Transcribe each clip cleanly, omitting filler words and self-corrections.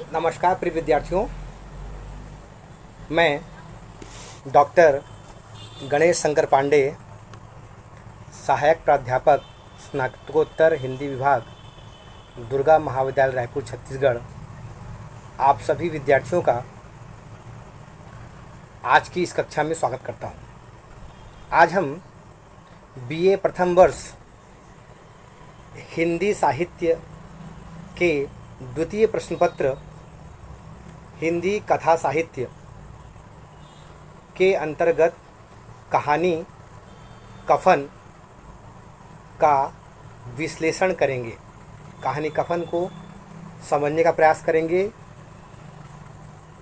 नमस्कार प्रिय विद्यार्थियों। मैं डॉक्टर गणेश शंकर पांडे, सहायक प्राध्यापक स्नातकोत्तर हिंदी विभाग, दुर्गा महाविद्यालय रायपुर छत्तीसगढ़, आप सभी विद्यार्थियों का आज की इस कक्षा में स्वागत करता हूं। आज हम बीए प्रथम वर्ष हिंदी साहित्य के द्वितीय प्रश्न पत्र हिंदी कथा साहित्य के अंतर्गत कहानी कफन का विश्लेषण करेंगे। कहानी कफन को समझने का प्रयास करेंगे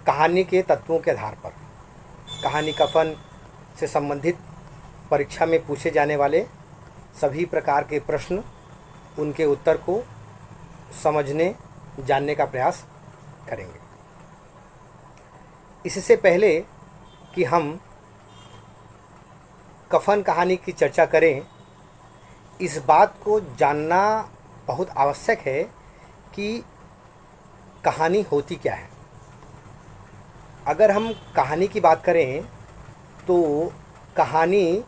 कहानी के तत्वों के आधार पर। कहानी कफन से संबंधित परीक्षा में पूछे जाने वाले सभी प्रकार के प्रश्न, उनके उत्तर को समझने जानने का प्रयास करेंगे। इससे पहले कि हम कफन कहानी की चर्चा करें, इस बात को जानना बहुत आवश्यक है कि कहानी होती क्या है। अगर हम कहानी की बात करें तो कहानी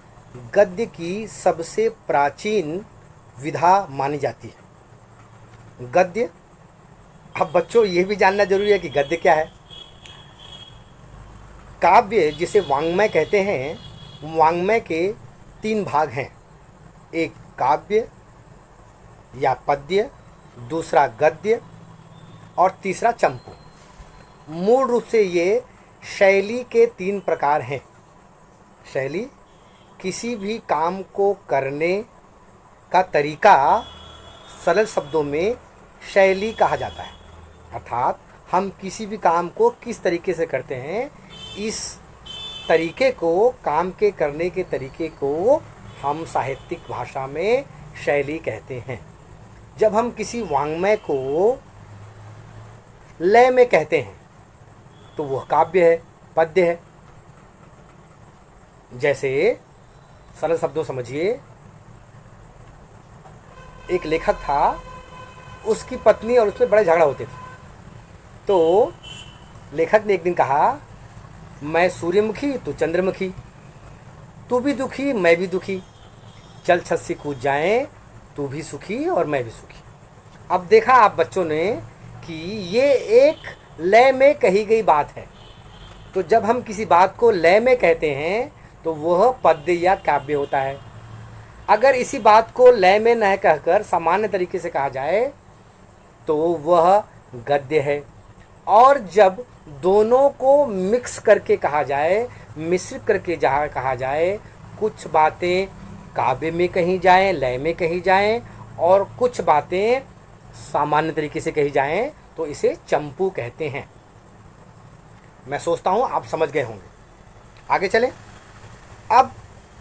गद्य की सबसे प्राचीन विधा मानी जाती है। गद्य, अब बच्चों ये भी जानना जरूरी है कि गद्य क्या है। काव्य जिसे वाङ्मय कहते हैं, वाङ्मय के 3 भाग हैं। एक काव्य या पद्य, दूसरा गद्य और तीसरा चंपू। मूल रूप से ये शैली के 3 प्रकार हैं। शैली किसी भी काम को करने का तरीका, सरल शब्दों में शैली कहा जाता है। अर्थात हम किसी भी काम को किस तरीके से करते हैं, इस तरीके को, काम के करने के तरीके को हम साहित्यिक भाषा में शैली कहते हैं। जब हम किसी वाङ्मय को लय में कहते हैं तो वह काव्य है, पद्य है। जैसे सरल शब्दों समझिए, एक लेखक था, उसकी पत्नी और उसमें बड़े झगड़ा होते थे। तो लेखक ने एक दिन कहा, मैं सूर्यमुखी तू चंद्रमुखी, तू भी दुखी मैं भी दुखी, चल छत से कूद जाएं, तू भी सुखी और मैं भी सुखी। अब देखा आप बच्चों ने कि ये एक लय में कही गई बात है। तो जब हम किसी बात को लय में कहते हैं तो वह पद्य या काव्य होता है। अगर इसी बात को लय में न कहकर सामान्य तरीके से कहा जाए तो वह गद्य है। और जब दोनों को मिक्स करके कहा जाए, मिश्रित करके जहाँ कहा जाए, कुछ बातें काव्य में कही जाएं, लय में कही जाएं और कुछ बातें सामान्य तरीके से कही जाएं, तो इसे चंपू कहते हैं। मैं सोचता हूँ आप समझ गए होंगे। आगे चलें। अब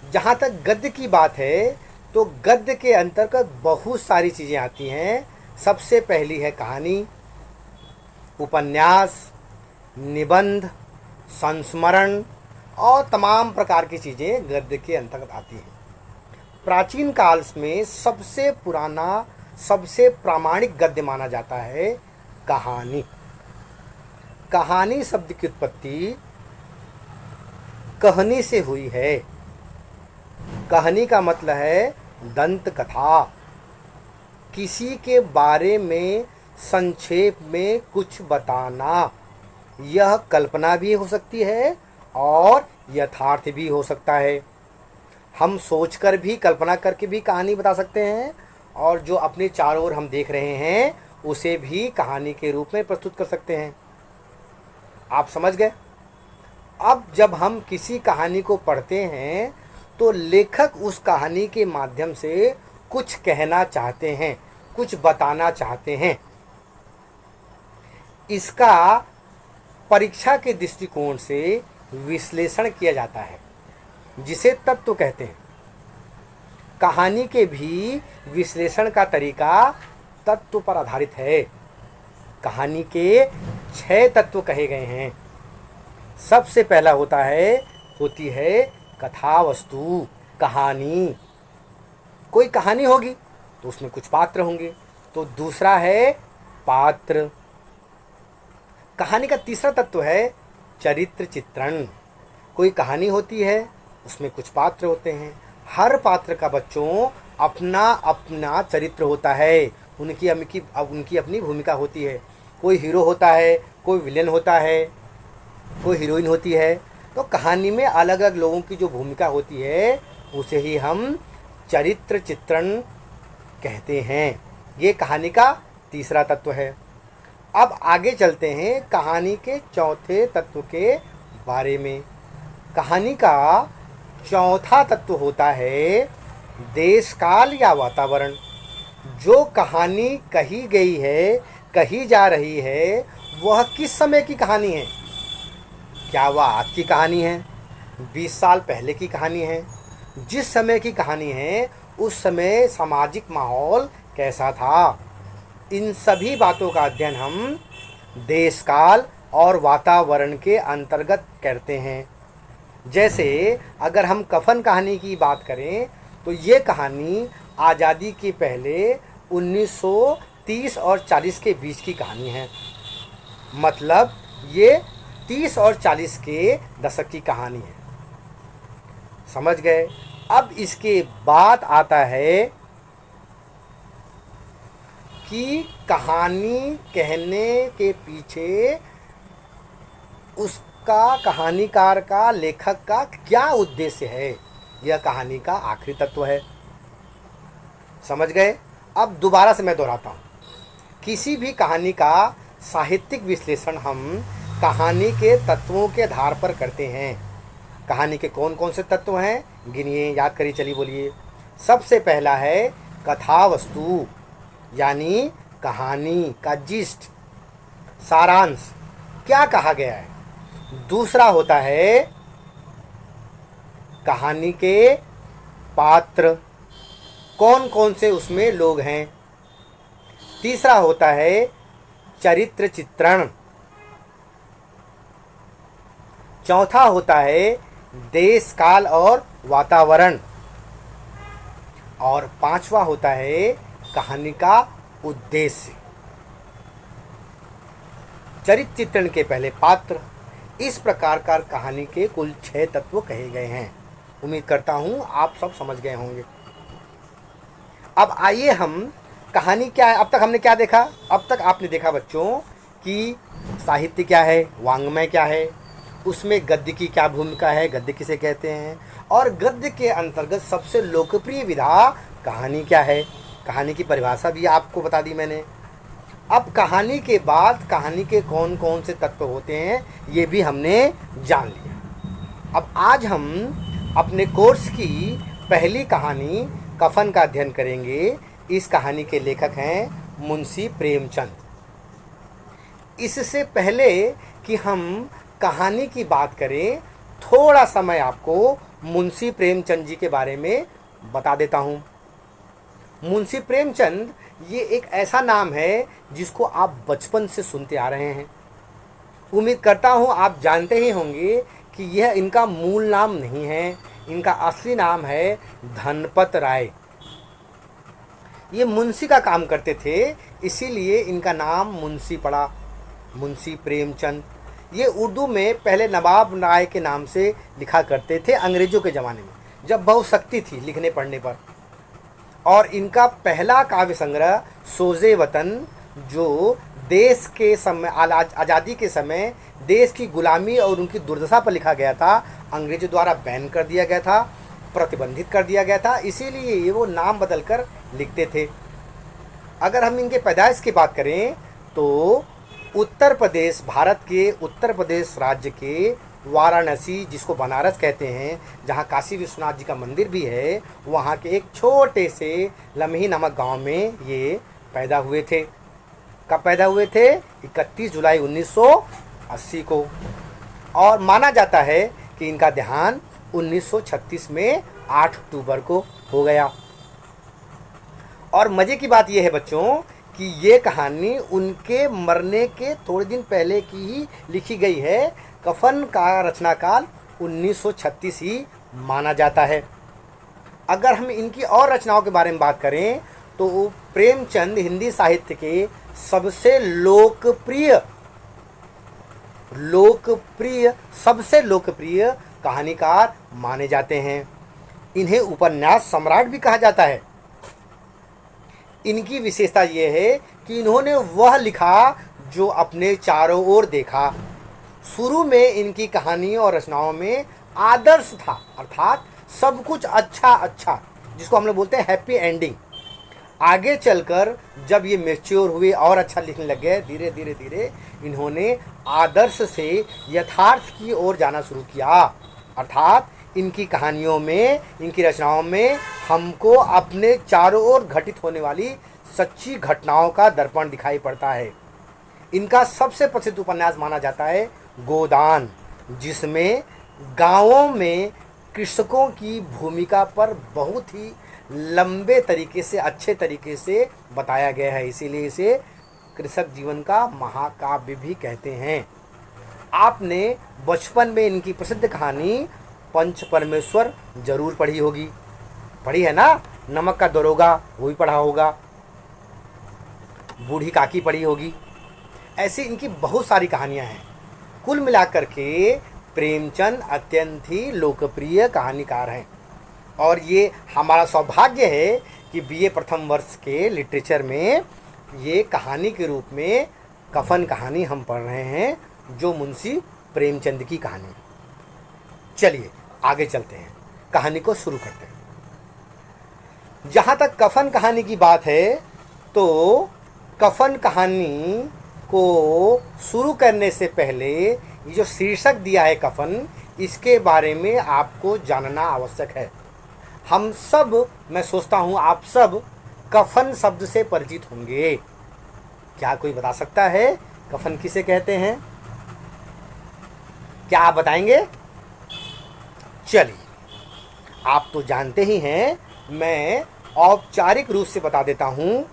जहाँ तक गद्य की बात है तो गद्य के अंतर्गत बहुत सारी चीज़ें आती हैं। सबसे पहली है कहानी, उपन्यास, निबंध, संस्मरण और तमाम प्रकार की चीज़ें गद्य के अंतर्गत आती हैं। प्राचीन काल में सबसे पुराना, सबसे प्रामाणिक गद्य माना जाता है कहानी। कहानी शब्द की उत्पत्ति कहनी से हुई है। कहानी का मतलब है दंत कथा, किसी के बारे में संक्षेप में कुछ बताना। यह कल्पना भी हो सकती है और यथार्थ भी हो सकता है। हम सोचकर भी, कल्पना करके भी कहानी बता सकते हैं और जो अपने चारों ओर हम देख रहे हैं उसे भी कहानी के रूप में प्रस्तुत कर सकते हैं। आप समझ गए। अब जब हम किसी कहानी को पढ़ते हैं तो लेखक उस कहानी के माध्यम से कुछ कहना चाहते हैं, कुछ बताना चाहते हैं। इसका परीक्षा के दृष्टिकोण से विश्लेषण किया जाता है, जिसे तत्व कहते हैं। कहानी के भी विश्लेषण का तरीका तत्व पर आधारित है। कहानी के 6 तत्व कहे गए हैं। सबसे पहला होती है कथा वस्तु, कहानी। कोई कहानी होगी तो उसमें कुछ पात्र होंगे। तो दूसरा है पात्र। कहानी का तीसरा तत्व है चरित्र चित्रण। कोई कहानी होती है, उसमें कुछ पात्र होते हैं, हर पात्र का बच्चों अपना अपना चरित्र होता है, उनकी अपनी भूमिका होती है। कोई हीरो होता है, कोई विलेन होता है, कोई हीरोइन होती है। तो कहानी में अलग अलग लोगों की जो भूमिका होती है उसे ही हम चरित्र चित्रण कहते हैं। ये कहानी का तीसरा तत्व है। अब आगे चलते हैं कहानी के चौथे तत्व के बारे में। कहानी का चौथा तत्व होता है देश काल या वातावरण। जो कहानी कही गई है, कही जा रही है, वह किस समय की कहानी है? क्या वह आज की कहानी है, 20 साल पहले की कहानी है? जिस समय की कहानी है उस समय सामाजिक माहौल कैसा था? इन सभी बातों का अध्ययन हम देश काल और वातावरण के अंतर्गत करते हैं। जैसे अगर हम कफन कहानी की बात करें तो ये कहानी आज़ादी के पहले 1930 और 40 के बीच की कहानी है। मतलब ये 30 और 40 के दशक की कहानी है। समझ गए? अब इसके बाद आता है कि कहानी कहने के पीछे उसका, कहानीकार का, लेखक का क्या उद्देश्य है, यह कहानी का आखिरी तत्व है। समझ गए? अब दोबारा से मैं दोहराता हूँ। किसी भी कहानी का साहित्यिक विश्लेषण हम कहानी के तत्वों के आधार पर करते हैं। कहानी के कौन कौन से तत्व हैं, गिनिए, याद करिए, चलिए बोलिए। सबसे पहला है कथा वस्तु, यानी कहानी का जिस्ट, सारांश, क्या कहा गया है। दूसरा होता है कहानी के पात्र, कौन कौन से उसमें लोग हैं। तीसरा होता है चरित्र चित्रण। चौथा होता है देश काल और वातावरण। और पांचवा होता है कहानी का उद्देश्य। चरित्र चित्रण के पहले पात्र। इस प्रकार का कहानी के कुल 6 तत्व कहे गए हैं। उम्मीद करता हूँ आप सब समझ गए होंगे। अब आइए हम कहानी क्या है। अब तक हमने क्या देखा? अब तक आपने देखा बच्चों कि साहित्य क्या है, वाङ्मय क्या है, उसमें गद्य की क्या भूमिका है, गद्य किसे कहते हैं, और गद्य के अंतर्गत सबसे लोकप्रिय विधा कहानी क्या है। कहानी की परिभाषा भी आपको बता दी मैंने। अब कहानी के बाद कहानी के कौन कौन से तत्व होते हैं ये भी हमने जान लिया। अब आज हम अपने कोर्स की पहली कहानी कफन का अध्ययन करेंगे। इस कहानी के लेखक हैं मुंशी प्रेमचंद। इससे पहले कि हम कहानी की बात करें, थोड़ा समय आपको मुंशी प्रेमचंद जी के बारे में बता देता हूँ। मुंशी प्रेमचंद ये एक ऐसा नाम है जिसको आप बचपन से सुनते आ रहे हैं। उम्मीद करता हूँ आप जानते ही होंगे कि यह इनका मूल नाम नहीं है, इनका असली नाम है धनपत राय। ये मुंशी का काम करते थे, इसीलिए इनका नाम मुंशी पड़ा, मुंशी प्रेमचंद। ये उर्दू में पहले नवाब राय के नाम से लिखा करते थे अंग्रेज़ों के ज़माने में, जब बहुत सख्ती थी लिखने पढ़ने पर। और इनका पहला काव्य संग्रह सोज़े वतन, जो देश के समय, आज़ादी के समय देश की गुलामी और उनकी दुर्दशा पर लिखा गया था, अंग्रेज़ों द्वारा बैन कर दिया गया था, प्रतिबंधित कर दिया गया था, इसीलिए ये वो नाम बदल कर लिखते थे। अगर हम इनके पैदाइश की बात करें तो उत्तर प्रदेश, भारत के उत्तर प्रदेश राज्य के वाराणसी, जिसको बनारस कहते हैं, जहाँ काशी विश्वनाथ जी का मंदिर भी है, वहाँ के एक छोटे से लम्ही नामक गांव में ये पैदा हुए थे। कब पैदा हुए थे? 31 जुलाई 1980 को। और माना जाता है कि इनका देहांत 1936 में 8 अक्टूबर को हो गया। और मज़े की बात यह है बच्चों कि ये कहानी उनके मरने के थोड़े दिन पहले की ही लिखी गई है। कफन का रचनाकाल 1936 ही माना जाता है। अगर हम इनकी और रचनाओं के बारे में बात करें तो प्रेमचंद हिंदी साहित्य के सबसे लोकप्रिय लोकप्रिय, सबसे लोकप्रिय कहानीकार माने जाते हैं। इन्हें उपन्यास सम्राट भी कहा जाता है। इनकी विशेषता ये है कि इन्होंने वह लिखा जो अपने चारों ओर देखा। शुरू में इनकी कहानियों और रचनाओं में आदर्श था, अर्थात सब कुछ अच्छा अच्छा, जिसको हम लोग बोलते हैं हैप्पी एंडिंग। आगे चलकर जब ये मैच्योर हुए और अच्छा लिखने लग गए, धीरे धीरे धीरे इन्होंने आदर्श से यथार्थ की ओर जाना शुरू किया। अर्थात इनकी कहानियों में, इनकी रचनाओं में हमको अपने चारों ओर घटित होने वाली सच्ची घटनाओं का दर्पण दिखाई पड़ता है। इनका सबसे प्रसिद्ध उपन्यास माना जाता है गोदान, जिसमें गांवों में कृषकों की भूमिका पर बहुत ही लंबे तरीके से, अच्छे तरीके से बताया गया है। इसीलिए इसे कृषक जीवन का महाकाव्य भी कहते हैं। आपने बचपन में इनकी प्रसिद्ध कहानी पंच परमेश्वर जरूर पढ़ी होगी, पढ़ी है ना। नमक का दरोगा वो भी पढ़ा होगा, बूढ़ी काकी पढ़ी होगी। ऐसी इनकी बहुत सारी कहानियां हैं। कुल मिलाकर के प्रेमचंद अत्यंत ही लोकप्रिय कहानीकार हैं। और ये हमारा सौभाग्य है कि बीए प्रथम वर्ष के लिटरेचर में ये कहानी के रूप में कफन कहानी हम पढ़ रहे हैं, जो मुंशी प्रेमचंद की कहानी। चलिए आगे चलते हैं, कहानी को शुरू करते हैं। जहाँ तक कफन कहानी की बात है, तो कफन कहानी को शुरू करने से पहले ये जो शीर्षक दिया है कफन, इसके बारे में आपको जानना आवश्यक है। हम सब, मैं सोचता हूँ आप सब कफन शब्द से परिचित होंगे। क्या कोई बता सकता है कफन किसे कहते हैं? क्या आप बताएंगे? चलिए, आप तो जानते ही हैं, मैं औपचारिक रूप से बता देता हूँ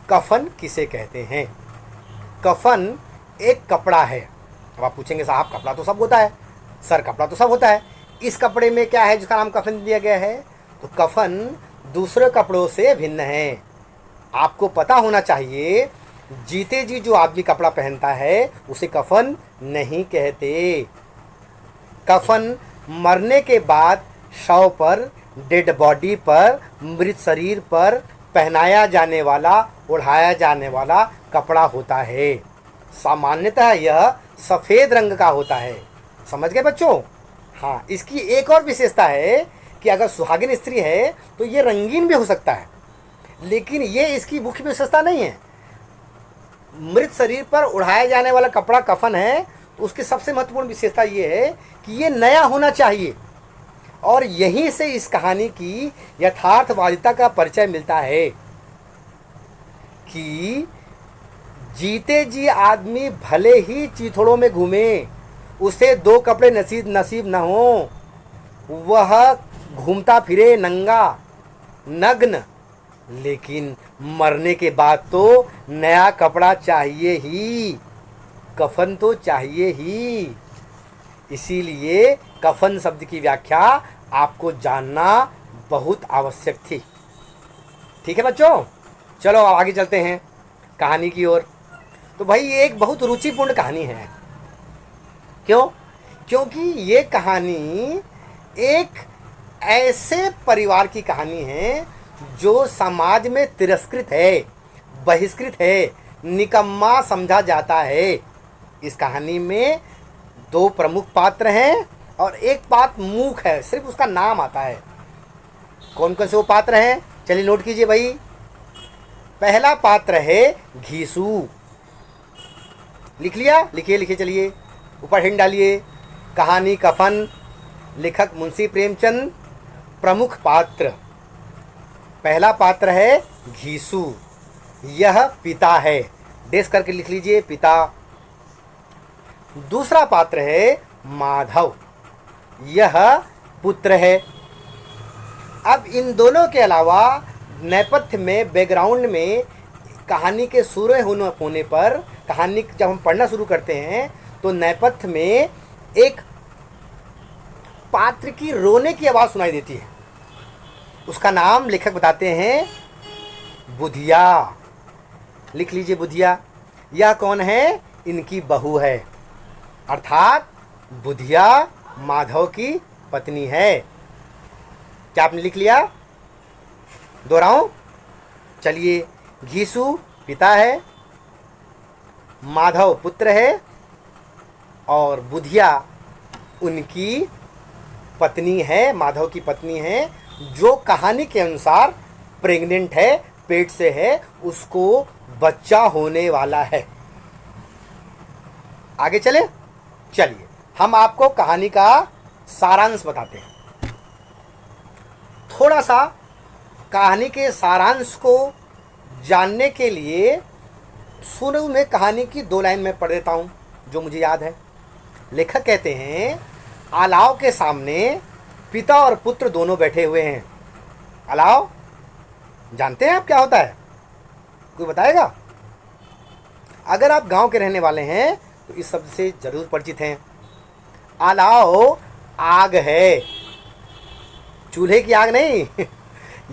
कफन किसे कहते हैं। कफन एक कपड़ा है। अब आप पूछेंगे साहब कपड़ा तो सब होता है, सर कपड़ा तो सब होता है, इस कपड़े में क्या है जिसका नाम कफन दिया गया है? तो कफन दूसरे कपड़ों से भिन्न है। आपको पता होना चाहिए, जीते जी जो आदमी कपड़ा पहनता है उसे कफन नहीं कहते। कफन मरने के बाद शव पर, डेड बॉडी पर, मृत शरीर पर पहनाया जाने वाला, ओढ़ाया जाने वाला कपड़ा होता है। सामान्यतः यह सफ़ेद रंग का होता है। समझ गए बच्चों? हाँ, इसकी एक और विशेषता है कि अगर सुहागिन स्त्री है तो ये रंगीन भी हो सकता है, लेकिन ये इसकी मुख्य विशेषता नहीं है। मृत शरीर पर उड़ाया जाने वाला कपड़ा कफन है, तो उसकी सबसे महत्वपूर्ण विशेषता ये है कि ये नया होना चाहिए। और यहीं से इस कहानी की यथार्थवादिता का परिचय मिलता है कि जीते जी आदमी भले ही चीथड़ों में घूमे, उसे दो कपड़े नसीब न हो, वह घूमता फिरे नंगा नग्न, लेकिन मरने के बाद तो नया कपड़ा चाहिए ही, कफन तो चाहिए ही। इसीलिए कफन शब्द की व्याख्या आपको जानना बहुत आवश्यक थी। ठीक है बच्चों, चलो अब आगे चलते हैं कहानी की ओर। तो भाई ये एक बहुत रुचिपूर्ण कहानी है। क्यों? क्योंकि ये कहानी एक ऐसे परिवार की कहानी है जो समाज में तिरस्कृत है, बहिष्कृत है, निकम्मा समझा जाता है। इस कहानी में दो प्रमुख पात्र हैं और एक पात्र मूक है, सिर्फ उसका नाम आता है। कौन कौन से वो पात्र हैं? चलिए नोट कीजिए भाई। पहला पात्र है घीसू। लिख लिया? लिखिए लिखिए, चलिए ऊपर हिंट डालिए। कहानी कफन, लेखक मुंशी प्रेमचंद, प्रमुख पात्र। पहला पात्र है घीसू, यह पिता है, डेस करके लिख लीजिए, पिता। दूसरा पात्र है माधव, यह पुत्र है। अब इन दोनों के अलावा नेपथ्य में, बैकग्राउंड में, कहानी के शुरू होने पर, कहानी जब हम पढ़ना शुरू करते हैं तो नेपथ्य में एक पात्र की रोने की आवाज़ सुनाई देती है। उसका नाम लेखक बताते हैं बुधिया। लिख लीजिए बुधिया। यह कौन है? इनकी बहू है। अर्थात बुधिया माधव की पत्नी है। क्या आपने लिख लिया? दोहराऊं? चलिए, घीसु पिता है, माधव पुत्र है और बुधिया उनकी पत्नी है, माधव की पत्नी है, जो कहानी के अनुसार प्रेग्नेंट है, पेट से है, उसको बच्चा होने वाला है। आगे चले? चलिए, हम आपको कहानी का सारांश बताते हैं। थोड़ा सा कहानी के सारांश को जानने के लिए शुरू में कहानी की 2 लाइन में पढ़ देता हूँ जो मुझे याद है। लेखक कहते हैं, अलाव के सामने पिता और पुत्र दोनों बैठे हुए हैं। अलाव जानते हैं आप क्या होता है? कोई बताएगा? अगर आप गांव के रहने वाले हैं तो इस शब्द से जरूर परिचित हैं। अलाव आग है, चूल्हे की आग नहीं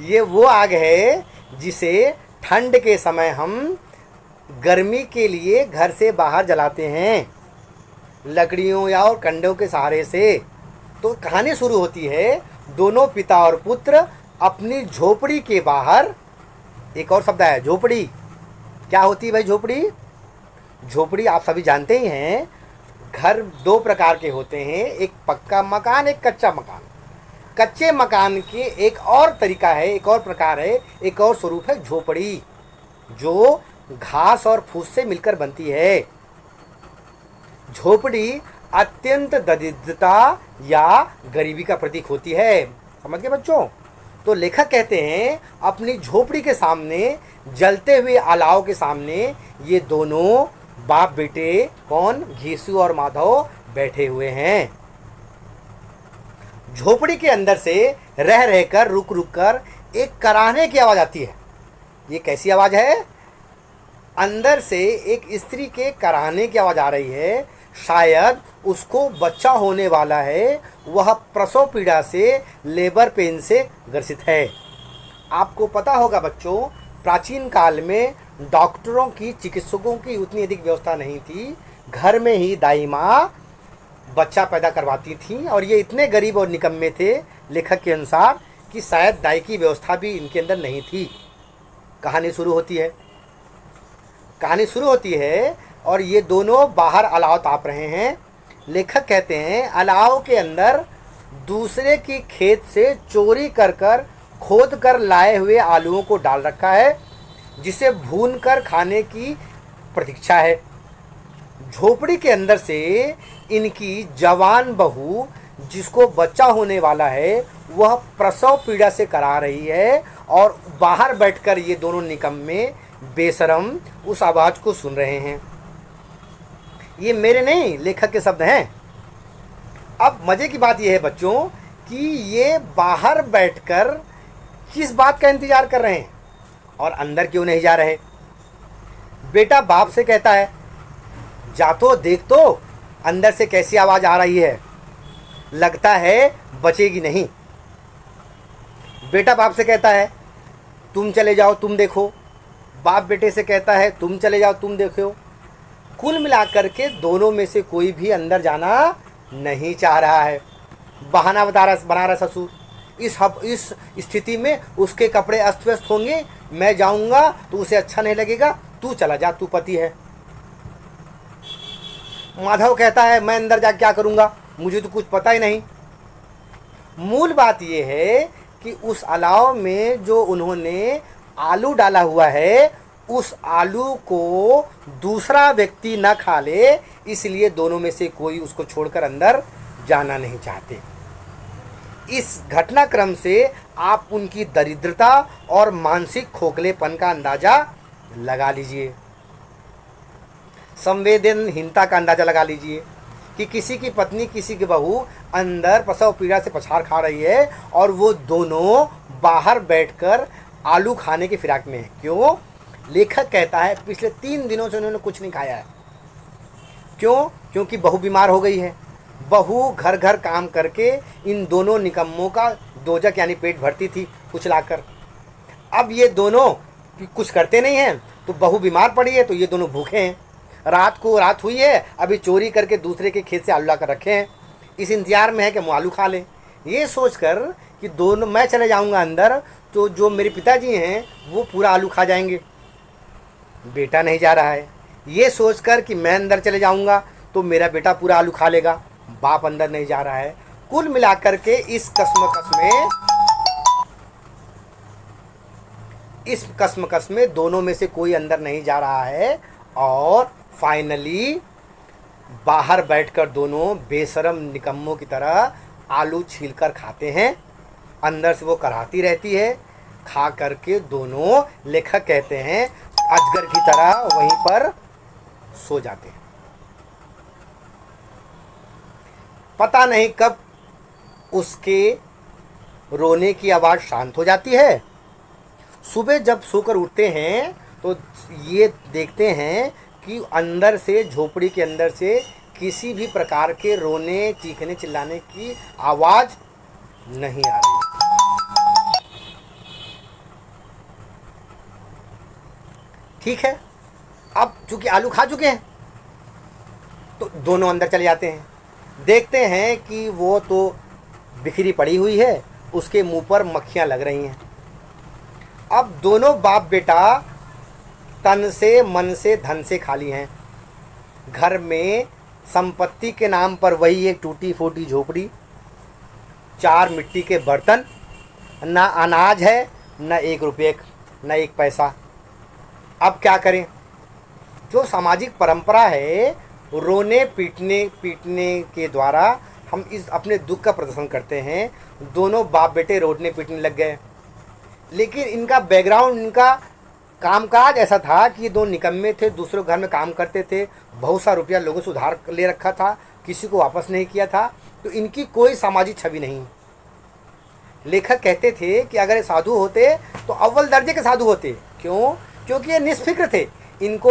ये वो आग है जिसे ठंड के समय हम गर्मी के लिए घर से बाहर जलाते हैं, लकड़ियों या और कंडों के सहारे से। तो कहानी शुरू होती है, दोनों पिता और पुत्र अपनी झोपड़ी के बाहर। एक और शब्द है झोपड़ी। क्या होती है भाई झोपड़ी? झोपड़ी आप सभी जानते ही हैं, घर 2 प्रकार के होते हैं, एक पक्का मकान, एक कच्चा मकान। कच्चे मकान के एक और तरीका है, एक और प्रकार है, एक और स्वरूप है झोपड़ी, जो घास और फूस से मिलकर बनती है। झोपड़ी अत्यंत दरिद्रता या गरीबी का प्रतीक होती है। समझ गए बच्चों? तो लेखक कहते हैं, अपनी झोपड़ी के सामने, जलते हुए अलाव के सामने ये दोनों बाप बेटे, कौन? घीसू और माधव बैठे हुए हैं। झोपड़ी के अंदर से रह रहकर, रुक रुक कर एक कराहने की आवाज़ आती है। ये कैसी आवाज़ है? अंदर से एक स्त्री के कराहने की आवाज़ आ रही है। शायद उसको बच्चा होने वाला है, वह प्रसव पीड़ा से, लेबर पेन से ग्रसित है। आपको पता होगा बच्चों, प्राचीन काल में डॉक्टरों की, चिकित्सकों की उतनी अधिक व्यवस्था नहीं थी। घर में ही दाई माँ बच्चा पैदा करवाती थी और ये इतने गरीब और निकम्मे थे लेखक के अनुसार कि शायद दाई की व्यवस्था भी इनके अंदर नहीं थी। कहानी शुरू होती है, कहानी शुरू होती है और ये दोनों बाहर अलाव ताप रहे हैं। लेखक कहते हैं, अलाव के अंदर दूसरे की खेत से चोरी कर कर, खोद कर लाए हुए आलूओं को डाल रखा है, जिसे भून कर खाने की प्रतीक्षा है। झोपड़ी के अंदर से इनकी जवान बहू, जिसको बच्चा होने वाला है, वह प्रसव पीड़ा से करा रही है और बाहर बैठकर ये दोनों निकम्मे बेशरम उस आवाज़ को सुन रहे हैं। ये मेरे नहीं, लेखक के शब्द हैं। अब मज़े की बात यह है बच्चों कि ये बाहर बैठकर किस बात का इंतज़ार कर रहे हैं और अंदर क्यों नहीं जा रहे? बेटा बाप से कहता है, जा तो देख तो अंदर से कैसी आवाज़ आ रही है, लगता है बचेगी नहीं। बेटा बाप से कहता है, तुम चले जाओ, तुम देखो। बाप बेटे से कहता है, तुम चले जाओ, तुम देखो। कुल मिलाकर के दोनों में से कोई भी अंदर जाना नहीं चाह रहा है। बहाना बना रहा ससुर। इस स्थिति में उसके कपड़े अस्त व्यस्त होंगे, मैं जाऊंगा तो उसे अच्छा नहीं लगेगा, तू चला जा, तू पति है। माधव कहता है, मैं अंदर जा क्या करूंगा, मुझे तो कुछ पता ही नहीं। मूल बात यह है कि उस अलाव में जो उन्होंने आलू डाला हुआ है, उस आलू को दूसरा व्यक्ति न खा ले, इसलिए दोनों में से कोई उसको छोड़कर अंदर जाना नहीं चाहते। इस घटनाक्रम से आप उनकी दरिद्रता और मानसिक खोखलेपन का अंदाज़ा लगा लीजिए, संवेदनहीनता का अंदाज़ा लगा लीजिए कि किसी की पत्नी, किसी की बहू अंदर प्रसव पीड़ा से पछाड़ खा रही है और वो दोनों बाहर बैठकर आलू खाने की फिराक में है। क्यों? लेखक कहता है, पिछले 3 दिनों से उन्होंने कुछ नहीं खाया है। क्यों? क्योंकि बहू बीमार हो गई है। बहू घर घर काम करके इन दोनों निकम्मों का दोजक यानी पेट भरती थी कुछ लाकर। अब ये दोनों कुछ करते नहीं हैं, तो बहू बीमार पड़ी है तो ये दोनों भूखे हैं। रात हुई है, अभी चोरी करके दूसरे के खेत से आलू ला कर रखे हैं, इस इंतजार में है कि हम आलू खा लें। ये सोचकर कि दोनों, मैं चले जाऊंगा अंदर तो जो मेरे पिताजी हैं वो पूरा आलू खा जाएंगे, बेटा नहीं जा रहा है। ये सोचकर कि मैं अंदर चले जाऊंगा तो मेरा बेटा पूरा आलू खा लेगा, बाप अंदर नहीं जा रहा है। कुल मिलाकर के इस कसमकस में दोनों में से कोई अंदर नहीं जा रहा है, और फाइनली बाहर बैठकर दोनों बेशरम निकम्मों की तरह आलू छीलकर खाते हैं। अंदर से वो कराहती रहती है। खा करके दोनों, लेखक कहते हैं, अजगर की तरह वहीं पर सो जाते हैं। पता नहीं कब उसके रोने की आवाज़ शांत हो जाती है। सुबह जब सोकर उठते हैं तो ये देखते हैं कि अंदर से, झोपड़ी के अंदर से किसी भी प्रकार के रोने, चीखने, चिल्लाने की आवाज़ नहीं आ रही। ठीक है, अब चूंकि आलू खा चुके हैं तो दोनों अंदर चले जाते हैं। देखते हैं कि वो तो बिखरी पड़ी हुई है, उसके मुंह पर मक्खियां लग रही हैं। अब दोनों बाप बेटा तन से, मन से, धन से खाली हैं। घर में संपत्ति के नाम पर वही एक टूटी फूटी झोपड़ी, 4 मिट्टी के बर्तन, ना अनाज है, न 1 रुपये, न 1 पैसा। अब क्या करें? जो सामाजिक परंपरा है, रोने पीटने के द्वारा हम इस अपने दुख का प्रदर्शन करते हैं। दोनों बाप बेटे रोने पीटने लग गए, लेकिन इनका बैकग्राउंड, इनका कामकाज ऐसा था कि ये 2 निकम्मे थे, दूसरे घर में काम करते थे, बहुत सा रुपया लोगों से उधार ले रखा था, किसी को वापस नहीं किया था, तो इनकी कोई सामाजिक छवि नहीं। लेखक कहते थे कि अगर ये साधु होते तो अव्वल दर्जे के साधु होते। क्यों? क्योंकि ये निष्फिक्र थे। इनको